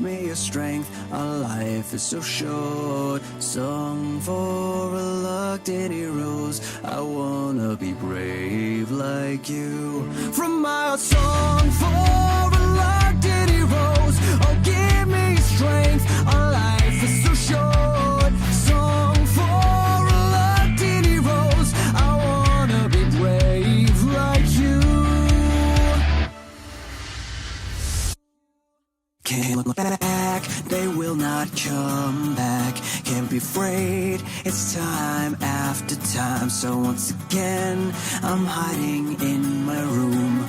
me your strength. Our life is so short. Song for reluctant heroes. I wanna be brave like you. From my song for reluctant heroes. Oh, give me strength. Our life is so short. Song for reluctant heroes. I wanna be brave like you. Can't look back, they will not come back. Can't be afraid, it's time after time. So once again, I'm hiding in my room.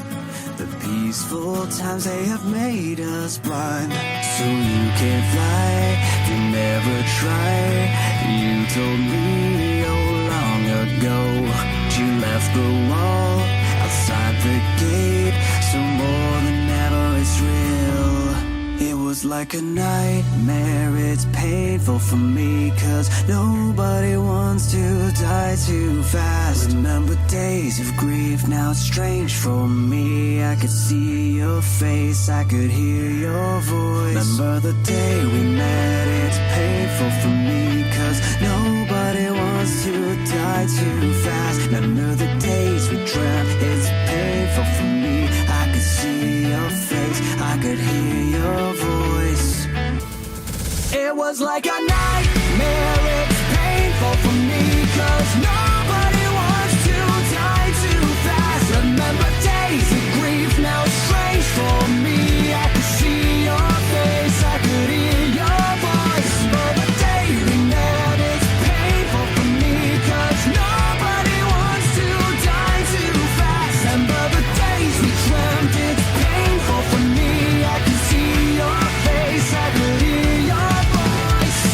The peaceful times, they have made us blind. So you can't fly, you never try. You told me long ago, you left the wall outside the gate. So more than ever, it's real. It was like a nightmare, it's painful for me, cause nobody wants to die too fast. Remember days of grief, now it's strange for me. I could see your face, I could hear your voice. Remember the day we met, it's painful for me, cause nobody wants to die too fast. Remember the days we dreamt, it's painful for me. I could see your face, I could hear your voice. It was like a nightmare, it's painful for me, cause nobody wants to die too fast. Remember days of grief, now it's strange for me. I could see your face, I could hear your voice. But the day we met, it's painful for me, cause nobody wants to die too fast. Remember the days we dreamt, it's painful for me. I could see your face, I could hear your voice.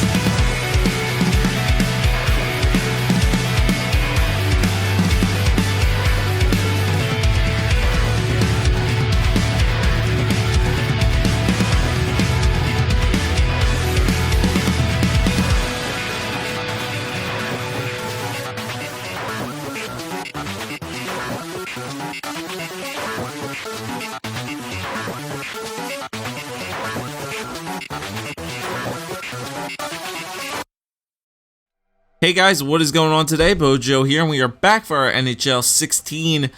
Hey guys, what is going on today? Bojo here, and we are back for our NHL 16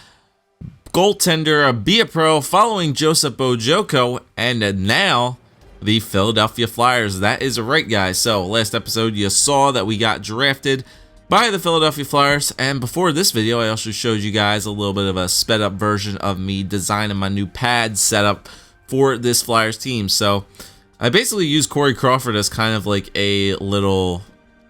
goaltender Be a Pro following Joseph Bojoko, and now the Philadelphia Flyers. That is right, guys. So last episode you saw that we got drafted by the Philadelphia Flyers, and before this video I also showed you guys a little bit of a sped up version of me designing my new pad setup for this Flyers team. So I basically used Corey Crawford as kind of like a little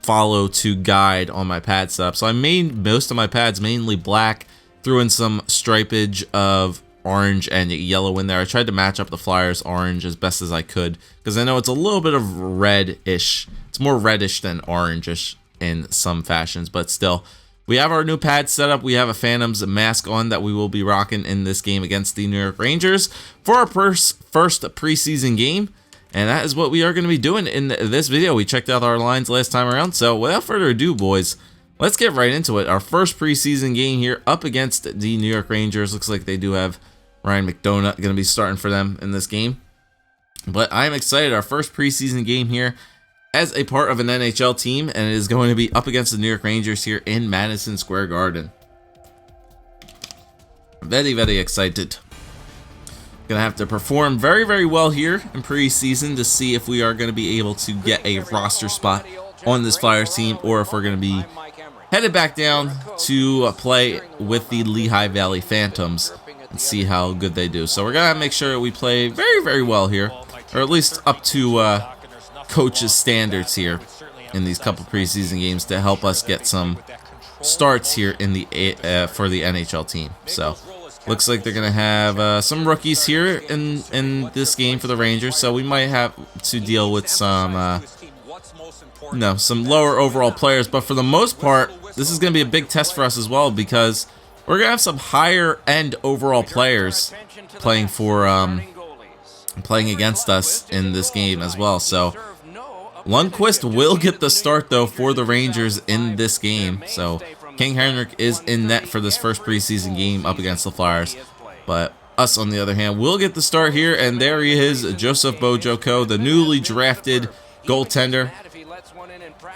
follow to guide on my pad setup. So I made most of my pads mainly black, threw in some stripage of orange and yellow in there. I tried to match up the Flyers orange as best as I could, because I know it's a little bit of reddish. It's more reddish than orangish in some fashions, but still. We have our new pad set up. We have a Phantoms mask on that we will be rocking in this game against the New York Rangers for our first preseason game. And that is what we are going to be doing in this video. We checked out our lines last time around. So without further ado, boys, let's get right into it. Our first preseason game here up against the New York Rangers. Looks like they do have Ryan McDonough going to be starting for them in this game. But I'm excited. Our first preseason game here as a part of an NHL team. And it is going to be up against the New York Rangers here in Madison Square Garden. Very, very excited. Gonna have to perform very, very well here in preseason to see if we are going to be able to get a roster spot on this Flyers team, or if we're going to be headed back down to play with the Lehigh Valley Phantoms and see how good they do. So we're gonna make sure we play very, very well here, or at least up to coach's standards here in these couple preseason games to help us get some starts here in the for the NHL team. So looks like they're going to have some rookies here in this game for the Rangers, so we might have to deal with some some lower overall players. But for the most part, this is going to be a big test for us as well, because we're going to have some higher end overall players playing against us in this game as well. So Lundqvist will get the start though for the Rangers in this game. So King Henrik is in net for this first preseason game up against the Flyers. But Us, on the other hand, will get the start here, and there he is, Joseph Bojoko, the newly drafted goaltender.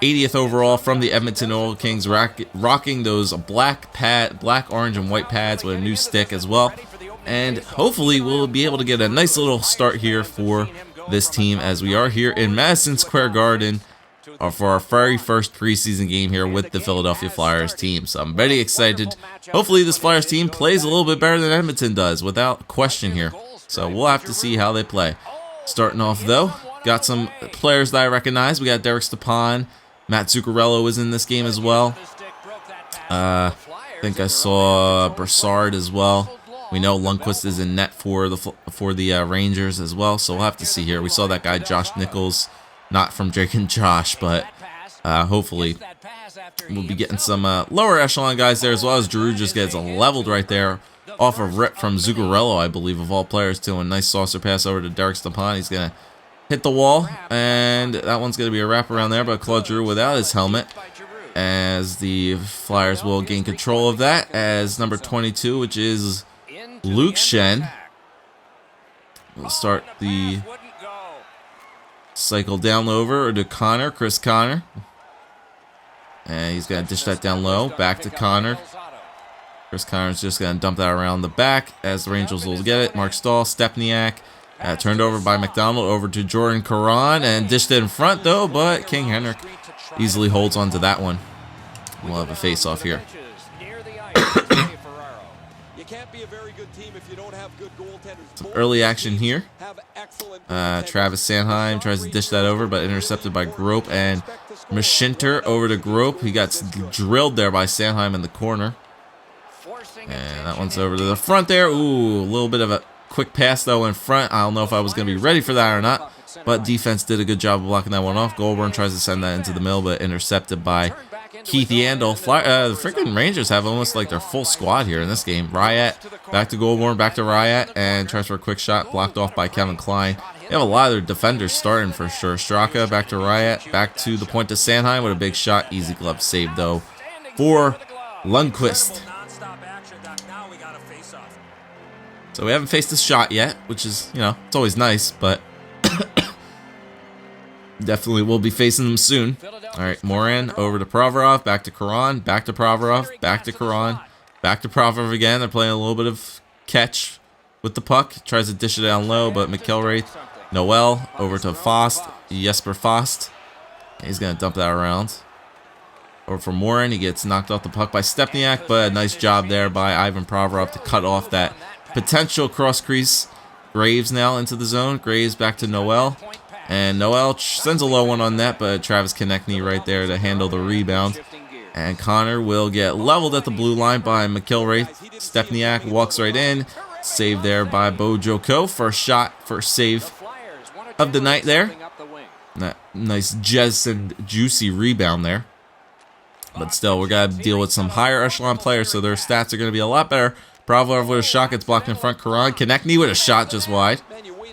80th overall from the Edmonton Oil Kings, rocking those black, orange, and white pads with a new stick as well. And hopefully we'll be able to get a nice little start here for this team as we are here in Madison Square Garden for our very first preseason game here with the Philadelphia Flyers team. So I'm very excited. Hopefully this Flyers team plays a little bit better than Edmonton does, without question here. So we'll have to see how they play. Starting off though, got some players that I recognize. We got Derek Stepan. Matt Zuccarello is in this game as well. I think I saw Brassard as well. We know Lundqvist is in net for the Rangers as well, so we'll have to see here. We saw that guy Josh Nichols, not from Drake and Josh, but hopefully we'll be getting some lower echelon guys there, as well as Drew just gets leveled right there off a rip from Zuccarello, I believe, of all players, too. A nice saucer pass over to Derek Stepan. He's going to hit the wall, and that one's going to be a wrap around there by Claude Giroux without his helmet, as the Flyers will gain control of that, as number 22, which is Luke Schenn, will start the cycle down low over to Connor, Chris Connor, and he's going to dish that down low, back to Connor. Chris Connor's just going to dump that around the back, as the Rangers will get it. Mark Stahl, Stepniak, turned over by McDonald over to Jordan Caron, and dished it in front though, but King Henrik easily holds on to that one. We'll have a face-off here. Early action here. Travis Sanheim tries to dish that over, but intercepted by Grope, and Mashinter over to Grope. He got drilled there by Sanheim in the corner. And that one's over to the front there. Ooh, a little bit of a quick pass though in front. I don't know if I was going to be ready for that or not, but defense did a good job of blocking that one off. Goldberg tries to send that into the middle, but intercepted by Keith Yandel. The freaking Rangers have almost like their full squad here in this game. Ryat back to Goldberg, back to Ryat, and tries for a quick shot, blocked off by Kevin Klein. They have a lot of their defenders starting for sure. Straka back to Ryat, back to the point to Sanheim with a big shot. Easy glove save though for Lundqvist. So we haven't faced a shot yet, which is, you know, it's always nice, but definitely will be facing them soon. All right, Moran over to Provorov, back to Caron, back to Provorov, back to Caron, back to Provorov again. They're playing a little bit of catch with the puck. Tries to dish it down low, but McElwraith, Noel over to Fost, Jesper Fost. He's going to dump that around. Over for Moran, he gets knocked off the puck by Stepniak, but a nice job there by Ivan Provorov to cut off that potential cross crease. Graves now into the zone. Graves back to Noel. And Noel sends a low one on net, but Travis Konechny right there to handle the rebound. And Connor will get leveled at the blue line by McElwraith. Stepniak walks right in. Saved there by Bojoko. First shot, first save of the night there. That nice Jensen juicy rebound there. But still, we're going to deal with some higher echelon players, so their stats are going to be a lot better. Provorov with a shot, gets blocked in front. Caron. Konechny with a shot just wide.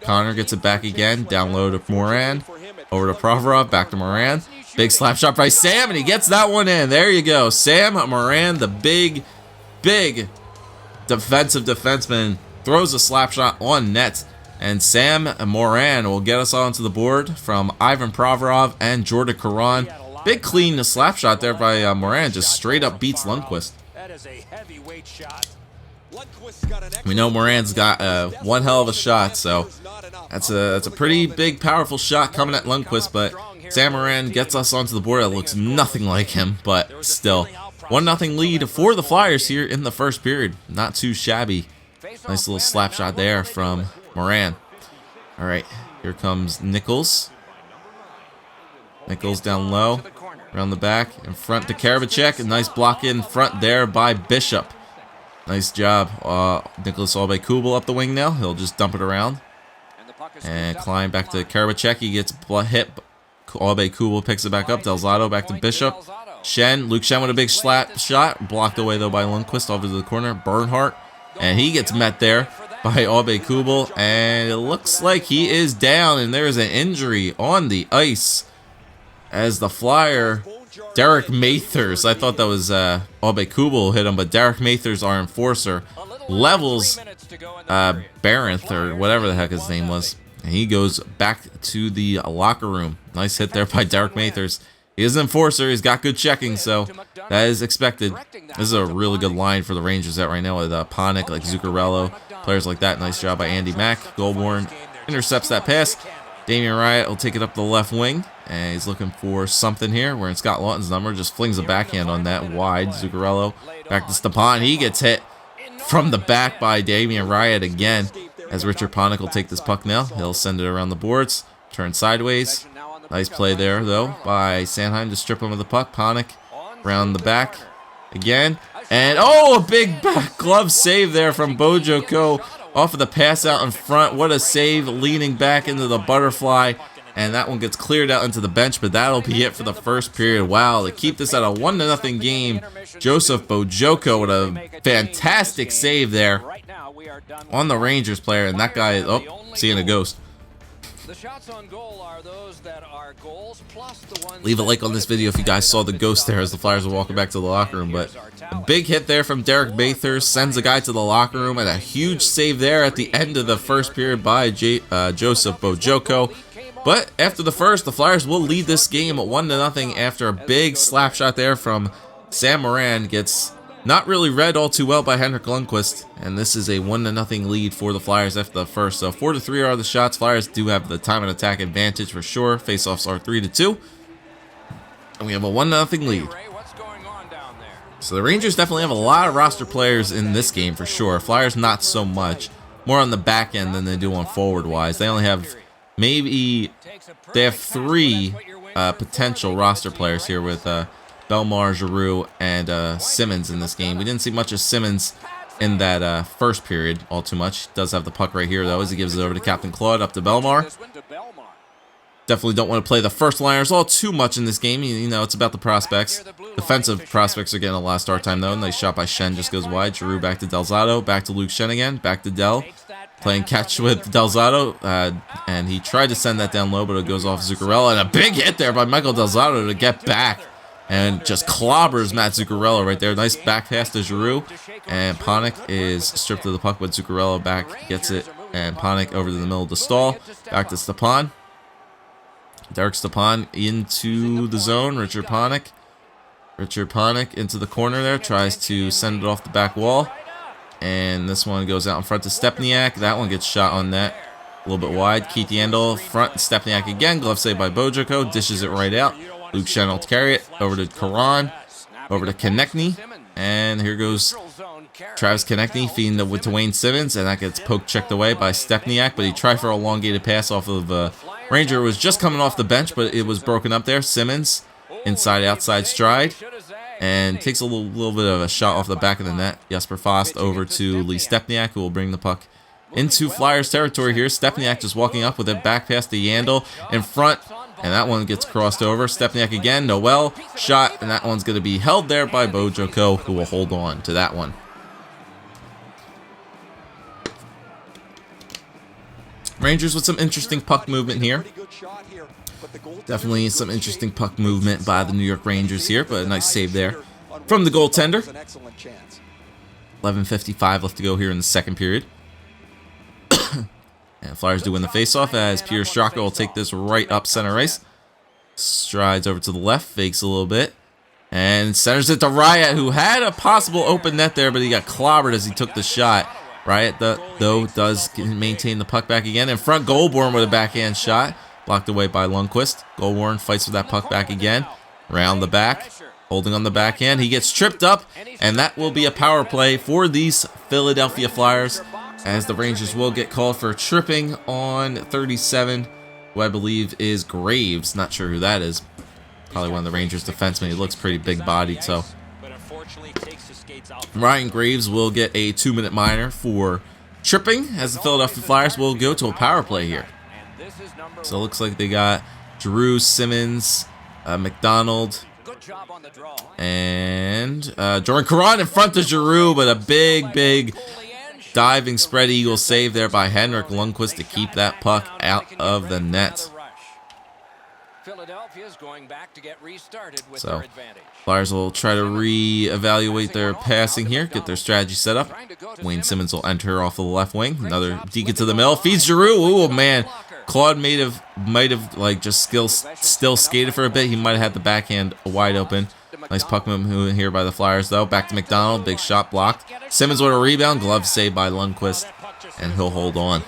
Connor gets it back again. Down low to Moran. Over to Provorov. Back to Moran. Big slap shot by Sam, and he gets that one in. There you go. Sam Moran, the big defensive defenseman, throws a slap shot on net. And Sam Moran will get us onto the board from Ivan Provorov and Jordan Caron. Big clean slap shot there by Moran. Just straight up beats Lundqvist. We know Moran's got one hell of a shot, so that's a pretty big, powerful shot coming at Lundqvist. But Sam Moran gets us onto the board. It looks nothing like him, but still 1-0 lead for the Flyers here in the first period. Not too shabby. Nice little slap shot there from Moran. All right, here comes Nichols. Nichols down low, around the back, in front to Karabachek. A nice block in front there by Bishop. Nice job. Nicholas Aube-Kubel up the wing now. He'll just dump it around. And Klein back to Karabachek. He gets hit. Aube-Kubel picks it back up. Delzato back to Bishop. Luke Schenn with a big slap shot. Blocked away though by Lundqvist over to the corner. Bernhardt. And he gets met there by Aube-Kubel. And it looks like he is down. And there's an injury on the ice. As the Flyer, Derek Mathers, I thought that was Aube-Kubel hit him, but Derek Mathers, our enforcer, levels Baranth, or whatever the heck his name was. And he goes back to the locker room. Nice hit there by Derek Mathers. He is an enforcer. He's got good checking, so that is expected. This is a really good line for the Rangers out right now with Panik, like Zuccarello, players like that. Nice job by Andy Mack. Goalborn intercepts that pass. Damian Riot will take it up the left wing, and he's looking for something here. Wearing Scott Lawton's number, just flings a backhand on that wide. Zuccarello back to Stepan. He gets hit from the back by Damian Riot again, as Richard Panik will take this puck now. He'll send it around the boards, turn sideways. Nice play there, though, by Sanheim to strip him of the puck. Panik around the back again. And, oh, a big back glove save there from Bojoko off of the pass out in front. What a save, leaning back into the butterfly. And that one gets cleared out into the bench, but that'll be it for the first period. Wow, to keep this at a 1-0 game, Joseph Bojoko with a fantastic save there on the Rangers player. And that guy is, oh, seeing a ghost. The shots on goal are those that are goals plus the ones. Leave a like on this video if you guys saw the ghost there as the Flyers were walking back to the locker room. But a big hit there from Derek Mathers sends a guy to the locker room, and a huge save there at the end of the first period by Joseph Bojoko. But after the first, the Flyers will lead this game at 1-0 after a big slap shot there from Sam Moran. Gets not really read all too well by Henrik Lundqvist, and this is a 1-0 lead for the Flyers after the first. So 4-3 are the shots. Flyers do have the time and attack advantage for sure. Faceoffs are 3-2, and we have a 1-0 lead. So the Rangers definitely have a lot of roster players in this game for sure. Flyers not so much, more on the back end than they do on forward wise. They only have they have 3 potential roster players here with Belmar, Giroux, and Simmons in this game. We didn't see much of Simmons in that first period all too much. He does have the puck right here, though, as he gives it over to Captain Claude, up to Belmar. Definitely don't want to play the first liners all too much in this game. You know, it's about the prospects. Defensive prospects are getting a lot of start time, though. Nice shot by Shen, just goes wide. Giroux back to Delzato, back to Luke Shen again, back to Del. Playing catch with Delzato, and he tried to send that down low, but it goes off Zuccarello. And a big hit there by Michael Delzato to get back. And just clobbers Matt Zuccarello right there. Nice back pass to Giroux. And Panik is stripped of the puck, but Zuccarello back gets it. And Panik over to the middle of the stall. Back to Stepan. Derek Stepan into the zone. Richard Panik into the corner there. Tries to send it off the back wall. And this one goes out in front to Stepniak. That one gets shot on net. A little bit wide. Keith Yandel front. Stepniak again. Glove save by Bojoko. Dishes it right out. Luke Shen will carry it over to Karan, over to Konechny, and here goes Travis Konechny feeding it to Wayne Simmons, and that gets poke checked away by Stepniak, but he tried for a elongated pass off of Ranger. Was just coming off the bench, but it was broken up there. Simmons inside outside stride, and takes a little bit of a shot off the back of the net. Jesper Fast over to Lee Stepniak, who will bring the puck into Flyers territory here. Stepniak just walking up with it, back pass to Yandel in front. And that one gets crossed over. Stepniak again. Noel shot. And that one's going to be held there by Bojoko, who will hold on to that one. Rangers with some interesting puck movement here. Definitely some interesting puck movement by the New York Rangers here. But a nice save there from the goaltender. 11:55 left to go here in the second period. And Flyers do win the faceoff as Pierre Straka will take this right up center ice. Strides over to the left, fakes a little bit, and centers it to Riot, who had a possible open net there, but he got clobbered as he took the shot. Riot, though, does maintain the puck back again. In front, Goalborn with a backhand shot. Blocked away by Lundqvist. Goalborn fights with that puck back again. Round the back, holding on the backhand. He gets tripped up, and that will be a power play for these Philadelphia Flyers, as the Rangers will get called for tripping on 37, who I believe is Graves. Not sure who that is. Probably one of the Rangers defensemen. He looks pretty big-bodied, so Ryan Graves will get a 2-minute minor for tripping, as the Philadelphia Flyers will go to a power play here. So it looks like they got Giroux, Simmons, McDonald, and Jordan Caron in front of Giroux, but a big diving spread eagle save there by Henrik Lundqvist to keep that puck out of the net. Philadelphia's going back to get restarted with So their advantage. Flyers will try to re-evaluate their passing here, get their strategy set up. Wayne Simmons will enter off of the left wing. Another deke into the middle. Feeds Giroux. Ooh, man. Claude might have like just still skated for a bit. He might have had the backhand wide open. Nice puck movement here by the Flyers, though. Back to McDonald. Big shot blocked. Simmons with a rebound. Glove saved by Lundqvist. And he'll hold on.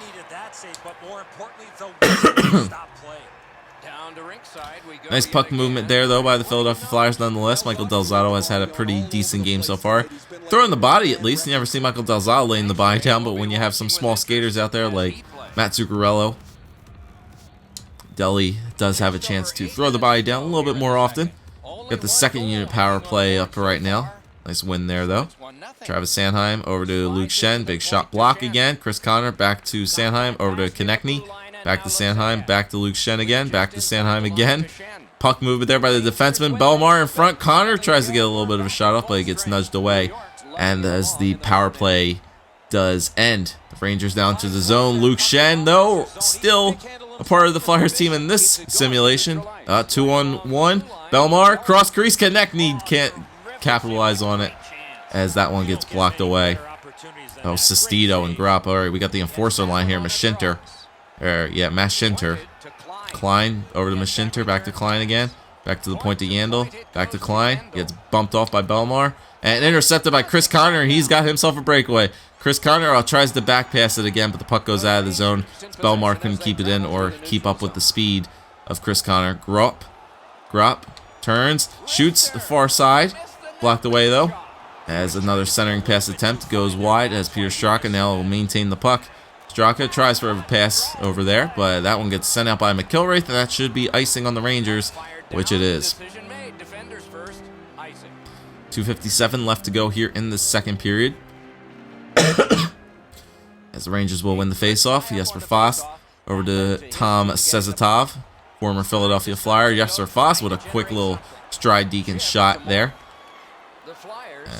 Nice puck movement there, though, by the Philadelphia Flyers nonetheless. Michael Del Zotto has had a pretty decent game so far. Throwing the body, at least. You never see Michael Del Zotto laying the body down, but when you have some small skaters out there like Matt Zuccarello, Delly does have a chance to throw the body down a little bit more often. Got the second unit power play up right now. Nice win there, though. Travis Sanheim over to Luke Schenn. Big shot block again. Chris Connor back to Sanheim. Over to Konechny. Back to Sanheim. Back to Luke Schenn again. Back to Sanheim again. Puck movement there by the defenseman. Belmar in front. Connor tries to get a little bit of a shot off, but he gets nudged away. And as the power play does end, the Rangers down to the zone. Luke Schenn, though, still a part of the Flyers team in this simulation. 2-on-1. Belmar, cross crease. Konechny can't capitalize on it as that one gets blocked away. Oh, Sestito and Grappa. All right, we got the enforcer line here. Mashinter. Mashinter. Klein over to Mashinter. Back to Klein again. Back to the point to Yandel. Back to Klein. Gets bumped off by Belmar. And intercepted by Chris Connor. He's got himself a breakaway. Chris Connor tries to back pass it again, but the puck goes out of the zone. Belmar couldn't keep it in or keep up with the speed of Chris Connor. Grupp turns. Shoots the far side. Blocked away, though. As another centering pass attempt goes wide as Peter Straka now will maintain the puck. Straka tries for a pass over there, but that one gets sent out by McIlwraith, and that should be icing on the Rangers, which it is. 2:57 left to go here in the second period. As the Rangers will win the faceoff. Jesper Fast over to Tom Sezatov, former Philadelphia Flyer. Jesper Fast with a quick little stride deacon shot there.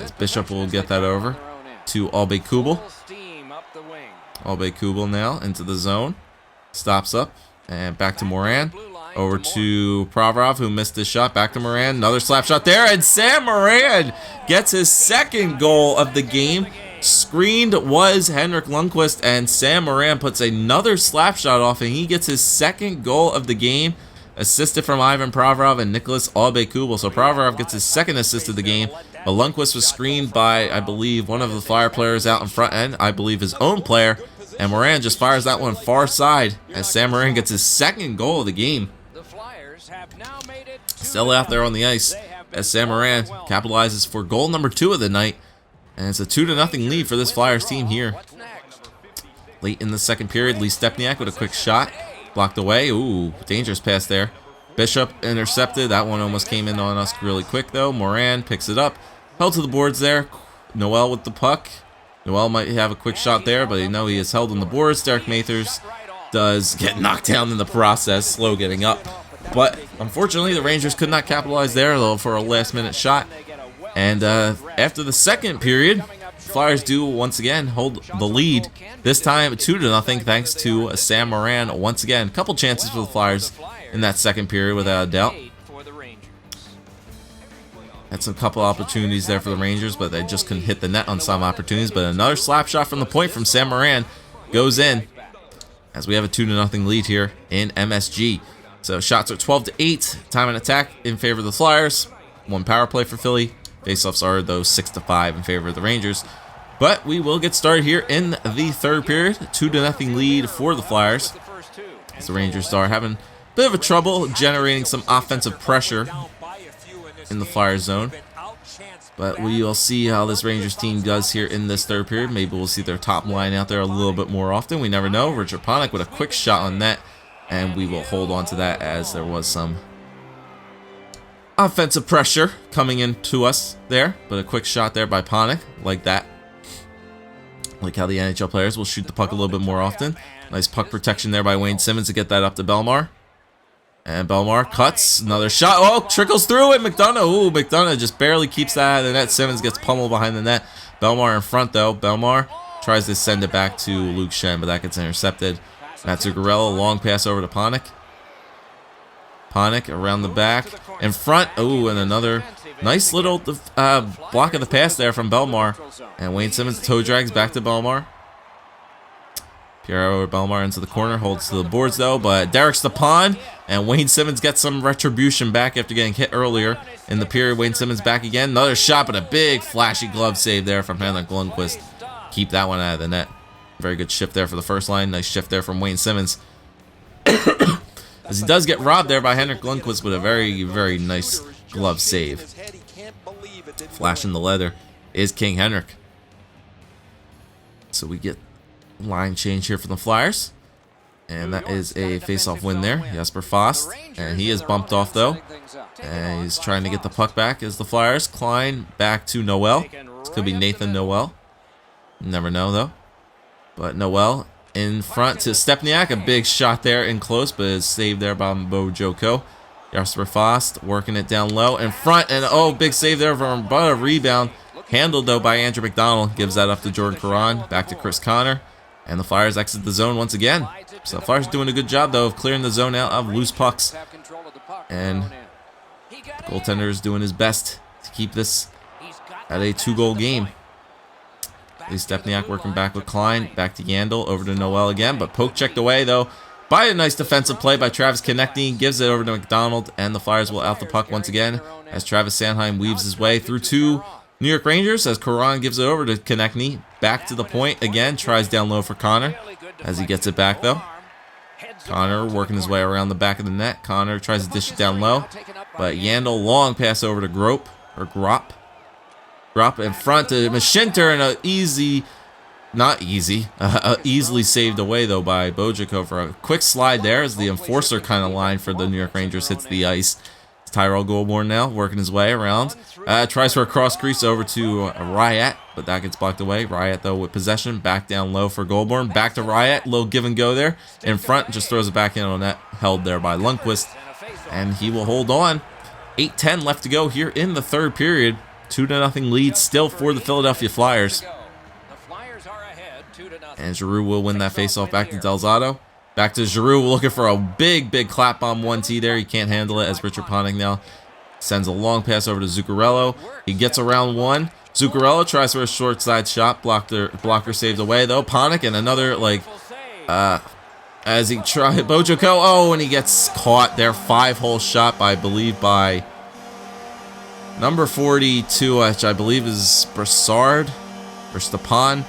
As Bishop will get that over to Albe Kubel. Albe Kubel now into the zone. Stops up and back to Moran. Over to Provorov, who missed his shot. Back to Moran. Another slap shot there. And Sam Moran gets his second goal of the game. Screened was Henrik Lundqvist, and Sam Moran puts another slap shot off, and he gets his second goal of the game. Assisted from Ivan Provorov and Nicholas Albe Kubel. So Provorov gets his second assist of the game. But Lundqvist was screened by, I believe, one of the Flyer players out in front end. I believe his own player. And Moran just fires that one far side as Sam Moran gets his second goal of the game. Still out there on the ice as Sam Moran capitalizes for goal number 2 of the night. And it's a 2-0 lead for this Flyers team here. Late in the second period, Lee Stepniak with a quick shot. Blocked away. Ooh, dangerous pass there. Bishop intercepted. That one almost came in on us really quick, though. Moran picks it up. Held to the boards there. Noel with the puck. Noel might have a quick shot there, but you know he is held on the boards. Derek Mathers does get knocked down in the process. Slow getting up. But unfortunately, the Rangers could not capitalize there, though, for a last-minute shot. And after the second period, Flyers do once again hold the lead. This time 2-0 thanks to Sam Moran once again. Couple chances for the Flyers in that second period without a doubt. Had some couple opportunities there for the Rangers, but they just couldn't hit the net on some opportunities. But another slap shot from the point from Sam Moran goes in as we have a 2-0 lead here in MSG. So shots are 12-8. Time and attack in favor of the Flyers. 1 power play for Philly. Faceoffs are, though, 6-5 in favor of the Rangers. But we will get started here in the third period. 2-0 lead for the Flyers. As the Rangers are having a bit of a trouble generating some offensive pressure in the Flyers zone. But we will see how this Rangers team does here in this third period. Maybe we'll see their top line out there a little bit more often. We never know. Richard Panik with a quick shot on net. And we will hold on to that as there was some offensive pressure coming into us there. But a quick shot there by Panik, like that. Like how the NHL players will shoot the puck a little bit more often. Nice puck protection there by Wayne Simmons to get that up to Belmar. And Belmar cuts. Another shot. Oh, trickles through it. McDonough. Ooh, McDonough just barely keeps that out of the net. Simmons gets pummeled behind the net. Belmar in front, though. Belmar tries to send it back to Luke Schenn, but that gets intercepted. Matt Zuccarello, long pass over to Panik. Panik around the back. In front. Oh, and another nice little block of the pass there from Belmar. And Wayne Simmons toe drags back to Belmar. Pierre Belmar into the corner. Holds to the boards, though. But Derek Stepan and Wayne Simmons get some retribution back after getting hit earlier in the period. Wayne Simmons back again. Another shot, but a big flashy glove save there from Henrik Lundqvist. Keep that one out of the net. Very good shift there for the first line. Nice shift there from Wayne Simmons. As he does get robbed there by Henrik Lundqvist with a very, very nice glove save. Flashing the leather is King Henrik. So we get line change here for the Flyers. And that is a face-off win there. Jesper Fast. And he is bumped off, though. And he's trying to get the puck back as the Flyers. Klein back to Noel. This could be Nathan Noel. Never know, though. But Noel in front to Stepniak. A big shot there in close, but it's saved there by Bojoko. Jesper Fast working it down low in front. And, oh, big save there from but a rebound. Handled, though, by Andrew McDonald. Gives that up to Jordan Caron. Back to Chris Connor. And the Flyers exit the zone once again. So the Flyers doing a good job, though, of clearing the zone out of loose pucks. And the goaltender is doing his best to keep this at a 2-goal game. Lee Stepniak working back with Klein. Back to Yandel. Over to Noel again. But poke checked away, though, by a nice defensive play by Travis Konechny. Gives it over to McDonald. And the Flyers will out the puck once again as Travis Sanheim weaves his way through 2 New York Rangers as Caron gives it over to Konechny. Back to the point again. Tries down low for Connor as he gets it back, though. Connor working his way around the back of the net. Connor tries to dish it down low. But Yandel, long pass over to Grop. Grop in front to Mashinter, and easily saved away, though, by Bojiko for a quick slide there as the enforcer kind of line for the New York Rangers hits the ice. It's Tyrell Goulbourne now working his way around. Tries for a cross crease over to Riot, but that gets blocked away. Riot, though, with possession. Back down low for Goulbourne. Back to Riot. Little give and go there. In front, just throws it back in on net. Held there by Lundqvist. And he will hold on. 8:10 left to go here in the third period. 2-0 lead still for the Philadelphia Flyers. And Giroux will win that faceoff back to Delzato. Back to Giroux looking for a big clap bomb 1T there. He can't handle it as Richard Panik now sends a long pass over to Zuccarello. He gets around one. Zuccarello tries for a short side shot. Blocker saved away, though. Panik and another, as he tried Bojoko. Oh, and he gets caught there. 5-hole shot, I believe, by number 42, which I believe is Brassard or Stepan.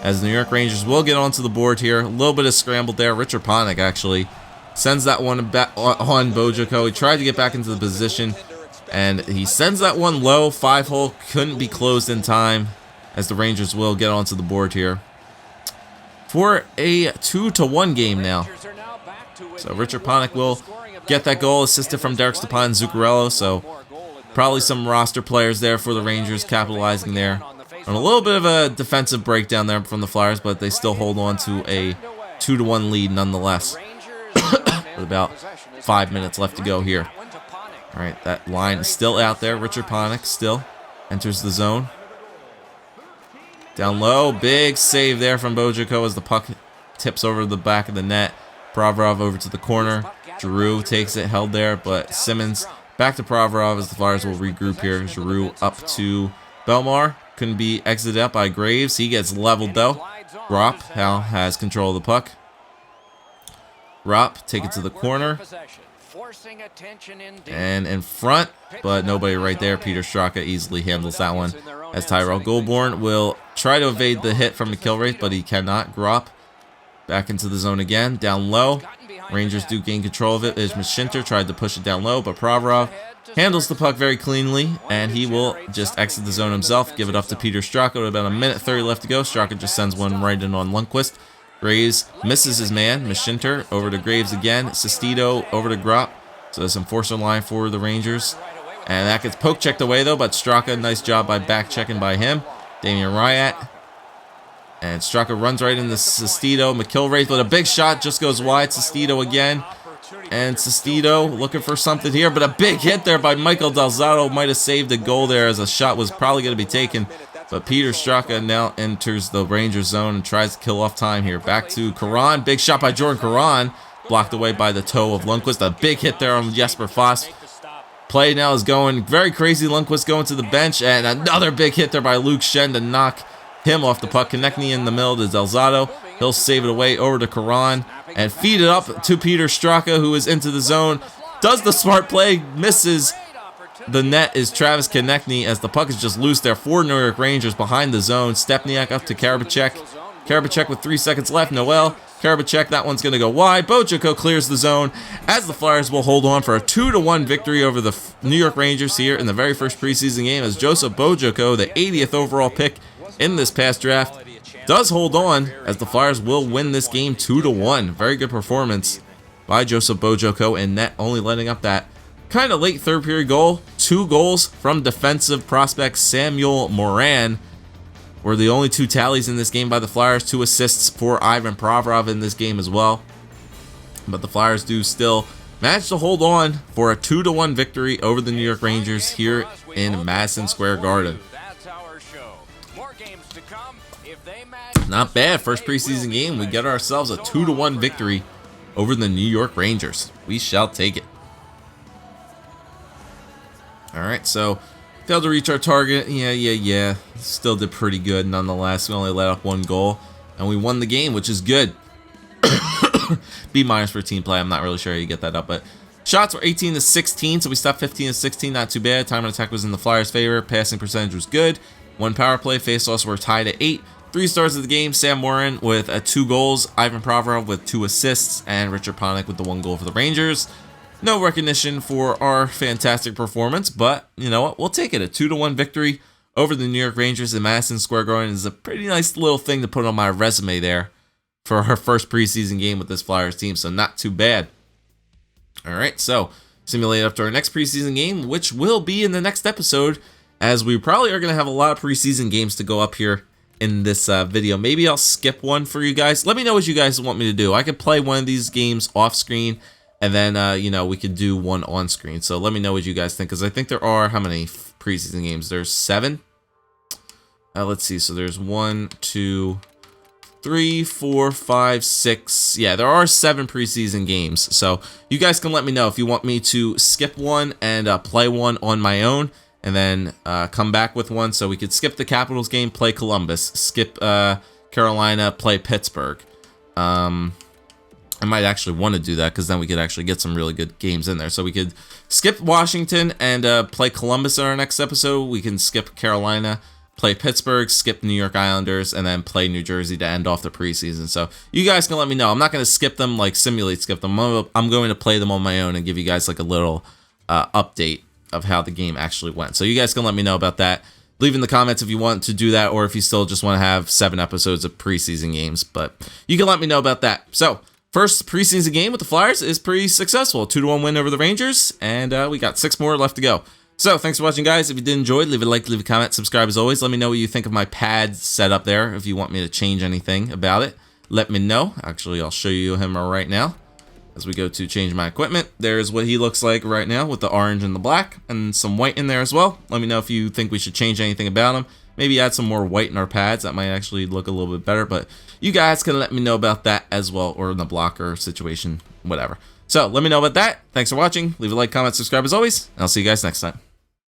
As the New York Rangers will get onto the board here. A little bit of scramble there. Richard Panik actually sends that one back on Bojoko. He tried to get back into the position, and he sends that one low. 5-hole couldn't be closed in time, as the Rangers will get onto the board here for a 2-1 game now. So Richard Panik will get that goal, assisted from Derek Stepan and Zuccarello. So probably some roster players there for the Rangers capitalizing there on a little bit of a defensive breakdown there from the Flyers, but they still hold on to a 2-1 lead nonetheless. With about 5 minutes left to go here. All right, that line is still out there. Richard Panik still enters the zone. Down low, big save there from Bojiko as the puck tips over the back of the net. Provorov over to the corner. Giroux takes it, held there, but Simmons back to Provorov as the Flyers will regroup here. Giroux up to Belmar. Couldn't be exited out by Graves. He gets leveled, though. Rop now has control of the puck. Rop, take it to the corner. And in front, but nobody right there. Peter Straka easily handles that one. As Tyrell Goulbourne will try to evade the hit from McIlwraith, but he cannot. Grop back into the zone again. Down low. Rangers do gain control of it. As Mashinter tried to push it down low, but Provorov handles the puck very cleanly, and he will just exit the zone himself. Give it up to Peter Straka with about 1:30 left to go. Straka just sends one right in on Lundqvist. Graves misses his man. Mashinter over to Graves again. Sestito over to Grop. So there's some enforcer line for the Rangers. And that gets poke checked away, though, but Straka, nice job by back checking by him. Damian Riot. And Straka runs right into Sestito. McIlwraith with a big shot, just goes wide. Sestito again. And Sestito looking for something here, but a big hit there by Michael Delzato might have saved a goal there, as a shot was probably going to be taken. But Peter Straka now enters the Rangers zone and tries to kill off time here. Back to Caron. Big shot by Jordan Caron. blocked away by the toe of Lundqvist. A big hit there on Jesper Foss. Play now is going very crazy. Lundqvist going to the bench, and another big hit there by Luke Shen to knock him off the puck. Konechny in the middle to Delzato. He'll save it away over to Karan and feed it up to Peter Straka, who is into the zone. Does the smart play, misses. The net is Travis Konechny as the puck is just loose there for New York Rangers behind the zone. Stepniak up to Karabachek. Karabachek with 3 seconds left. Noel. Karabachek, that one's going to go wide. Bojoko clears the zone as the Flyers will hold on for a 2-1 victory over the New York Rangers here in the very first preseason game, as Joseph Bojoko, the 80th overall pick in this past draft, does hold on as the Flyers will win this game 2-1. Very good performance by Joseph Bojoko in net, only letting up that kind of late third period goal. 2 goals from defensive prospect Samuel Moran were the only 2 tallies in this game by the Flyers. 2 assists for Ivan Provorov in this game as well. But the Flyers do still manage to hold on for a 2-1 victory over the New York Rangers here in Madison Square Garden. Not bad. First preseason game, we get ourselves a 2-1 victory over the New York Rangers. We shall take it. Alright, so failed to reach our target. Yeah. Still did pretty good nonetheless. We only let up 1 goal, and we won the game, which is good. B- for team play. I'm not really sure how you get that up, but shots were 18-16, so we stopped 15-16. Not too bad. Time on attack was in the Flyers' favor. Passing percentage was good. 1 power play. Faceoffs were tied at 8. 3 stars of the game, Sam Morin with 2 goals, Ivan Provorov with 2 assists, and Richard Panik with the 1 goal for the Rangers. No recognition for our fantastic performance, but you know what? We'll take it. A 2-1 victory over the New York Rangers in Madison Square Garden is a pretty nice little thing to put on my resume there for our first preseason game with this Flyers team, so not too bad. All right, so simulate up to our next preseason game, which will be in the next episode, as we probably are going to have a lot of preseason games to go up here in this video. Maybe I'll skip one for you guys. Let me know what you guys want me to do. I could play one of these games off screen, and then you know, we could do one on screen. So let me know what you guys think, because I think there are, how many preseason games? There's 7. Let's see. So there's 1, 2, 3, 4, 5, 6. Yeah, there are 7 preseason games. So you guys can let me know if you want me to skip one and play one on my own, and then come back with one. So we could skip the Capitals game, play Columbus, skip Carolina, play Pittsburgh. I might actually want to do that, because then we could actually get some really good games in there. So we could skip Washington and play Columbus in our next episode. We can skip Carolina, play Pittsburgh, skip New York Islanders, and then play New Jersey to end off the preseason. So you guys can let me know. I'm not going to skip them, like simulate skip them. I'm going to play them on my own and give you guys like a little update of how the game actually went. So you guys can let me know about that. Leave in the comments if you want to do that, or if you still just want to have 7 episodes of preseason games. But you can let me know about that. So first preseason game with the Flyers is pretty successful. 2-1 win over the Rangers, and we got 6 more left to go. So thanks for watching, guys. If you did enjoy, leave a like, leave a comment, subscribe as always. Let me know what you think of my pad setup there. If you want me to change anything about it, let me know. Actually, I'll show you him right now. As we go to change my equipment, there's what he looks like right now with the orange and the black and some white in there as well. Let me know if you think we should change anything about him. Maybe add some more white in our pads. That might actually look a little bit better, but you guys can let me know about that as well, or in the blocker situation, whatever. So let me know about that. Thanks for watching. Leave a like, comment, subscribe as always, and I'll see you guys next time.